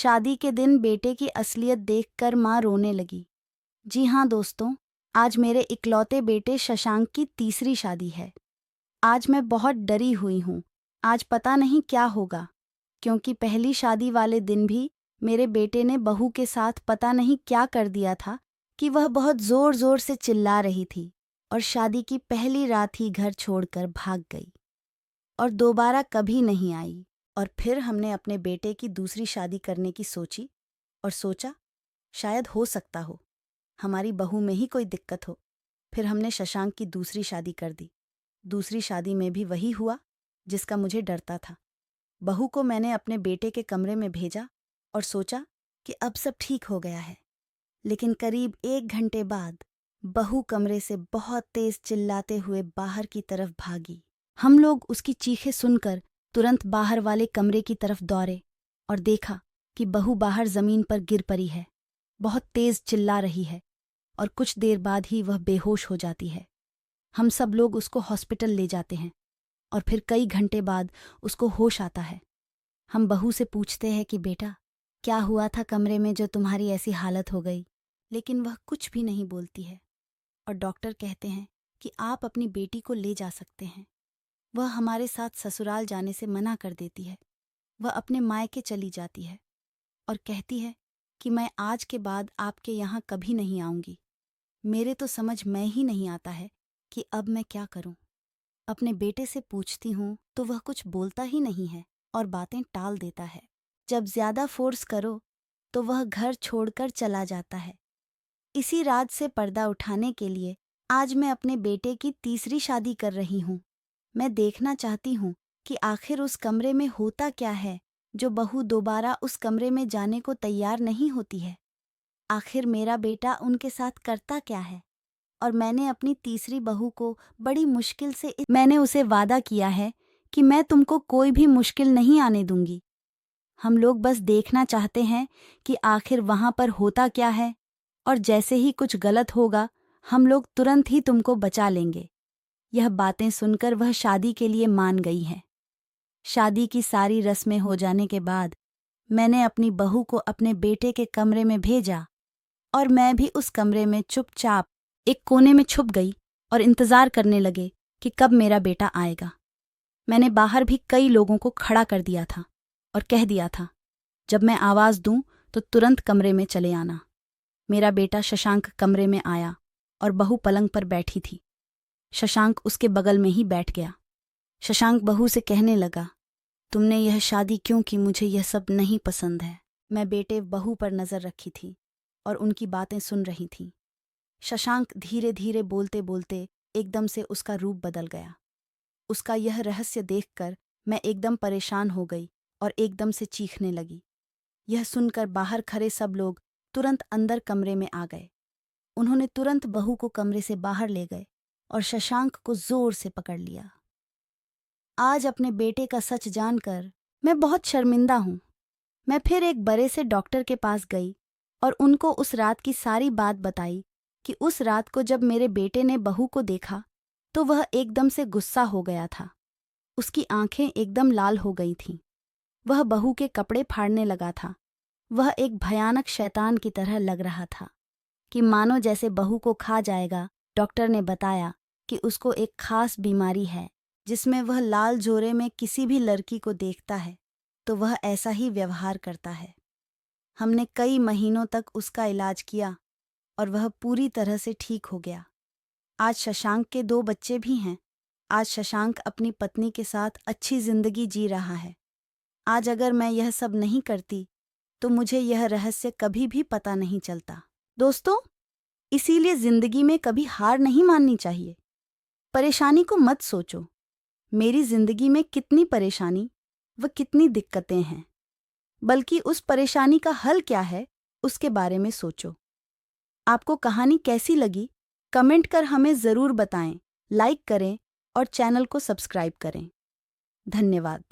शादी के दिन बेटे की असलियत देखकर माँ रोने लगी। जी हाँ दोस्तों, आज मेरे इकलौते बेटे शशांक की तीसरी शादी है। आज मैं बहुत डरी हुई हूँ। आज पता नहीं क्या होगा, क्योंकि पहली शादी वाले दिन भी मेरे बेटे ने बहू के साथ पता नहीं क्या कर दिया था कि वह बहुत जोर जोर से चिल्ला रही थी और शादी की पहली रात ही घर छोड़कर भाग गई और दोबारा कभी नहीं आई। और फिर हमने अपने बेटे की दूसरी शादी करने की सोची और सोचा शायद हो सकता हो हमारी बहू में ही कोई दिक्कत हो। फिर हमने शशांक की दूसरी शादी कर दी। दूसरी शादी में भी वही हुआ जिसका मुझे डरता था। बहू को मैंने अपने बेटे के कमरे में भेजा और सोचा कि अब सब ठीक हो गया है। लेकिन करीब 1 घंटे बाद बहू कमरे से बहुत तेज चिल्लाते हुए बाहर की तरफ भागी। हम लोग उसकी चीखें सुनकर तुरंत बाहर वाले कमरे की तरफ दौड़े और देखा कि बहू बाहर जमीन पर गिर पड़ी है, बहुत तेज चिल्ला रही है और कुछ देर बाद ही वह बेहोश हो जाती है। हम सब लोग उसको हॉस्पिटल ले जाते हैं और फिर कई घंटे बाद उसको होश आता है। हम बहू से पूछते हैं कि बेटा, क्या हुआ था कमरे में जो तुम्हारी ऐसी हालत हो गई? लेकिन वह कुछ भी नहीं बोलती है और डॉक्टर कहते हैं कि आप अपनी बेटी को ले जा सकते हैं। वह हमारे साथ ससुराल जाने से मना कर देती है। वह अपने मायके चली जाती है और कहती है कि मैं आज के बाद आपके यहाँ कभी नहीं आऊँगी। मेरे तो समझ में ही नहीं आता है कि अब मैं क्या करूँ। अपने बेटे से पूछती हूँ तो वह कुछ बोलता ही नहीं है और बातें टाल देता है। जब ज्यादा फोर्स करो तो वह घर छोड़कर चला जाता है। इसी राज से पर्दा उठाने के लिए आज मैं अपने बेटे की तीसरी शादी कर रही हूँ। मैं देखना चाहती हूँ कि आखिर उस कमरे में होता क्या है जो बहू दोबारा उस कमरे में जाने को तैयार नहीं होती है। आखिर मेरा बेटा उनके साथ करता क्या है। और मैंने अपनी तीसरी बहू को बड़ी मुश्किल से मैंने उसे वादा किया है कि मैं तुमको कोई भी मुश्किल नहीं आने दूंगी। हम लोग बस देखना चाहते हैं कि आखिर वहां पर होता क्या है और जैसे ही कुछ गलत होगा हम लोग तुरंत ही तुमको बचा लेंगे। यह बातें सुनकर वह शादी के लिए मान गई है। शादी की सारी रस्में हो जाने के बाद मैंने अपनी बहू को अपने बेटे के कमरे में भेजा और मैं भी उस कमरे में चुपचाप एक कोने में छुप गई और इंतजार करने लगे कि कब मेरा बेटा आएगा। मैंने बाहर भी कई लोगों को खड़ा कर दिया था और कह दिया था, जब मैं आवाज दूं तो तुरंत कमरे में चले आना। मेरा बेटा शशांक कमरे में आया और बहू पलंग पर बैठी थी। शशांक उसके बगल में ही बैठ गया। शशांक बहू से कहने लगा, तुमने यह शादी क्यों की? मुझे यह सब नहीं पसंद है। मैं बेटे बहू पर नजर रखी थी और उनकी बातें सुन रही थी। शशांक धीरे धीरे बोलते बोलते एकदम से उसका रूप बदल गया। उसका यह रहस्य देखकर मैं एकदम परेशान हो गई और एकदम से चीखने लगी। यह सुनकर बाहर खड़े सब लोग तुरंत अंदर कमरे में आ गए। उन्होंने तुरंत बहू को कमरे से बाहर ले गए और शशांक को जोर से पकड़ लिया। आज अपने बेटे का सच जानकर मैं बहुत शर्मिंदा हूँ। मैं फिर एक बड़े से डॉक्टर के पास गई और उनको उस रात की सारी बात बताई कि उस रात को जब मेरे बेटे ने बहू को देखा तो वह एकदम से गुस्सा हो गया था। उसकी आंखें एकदम लाल हो गई थीं। वह बहू के कपड़े फाड़ने लगा था। वह एक भयानक शैतान की तरह लग रहा था कि मानो जैसे बहू को खा जाएगा। डॉक्टर ने बताया कि उसको एक खास बीमारी है जिसमें वह लाल जोरे में किसी भी लड़की को देखता है तो वह ऐसा ही व्यवहार करता है। हमने कई महीनों तक उसका इलाज किया और वह पूरी तरह से ठीक हो गया। आज शशांक के 2 बच्चे भी हैं। आज शशांक अपनी पत्नी के साथ अच्छी जिंदगी जी रहा है। आज अगर मैं यह सब नहीं करती तो मुझे यह रहस्य कभी भी पता नहीं चलता। दोस्तों, इसीलिए जिंदगी में कभी हार नहीं माननी चाहिए। परेशानी को मत सोचो, मेरी जिंदगी में कितनी परेशानी व कितनी दिक्कतें हैं, बल्कि उस परेशानी का हल क्या है उसके बारे में सोचो। आपको कहानी कैसी लगी कमेंट कर हमें ज़रूर बताएं, लाइक करें और चैनल को सब्सक्राइब करें। धन्यवाद।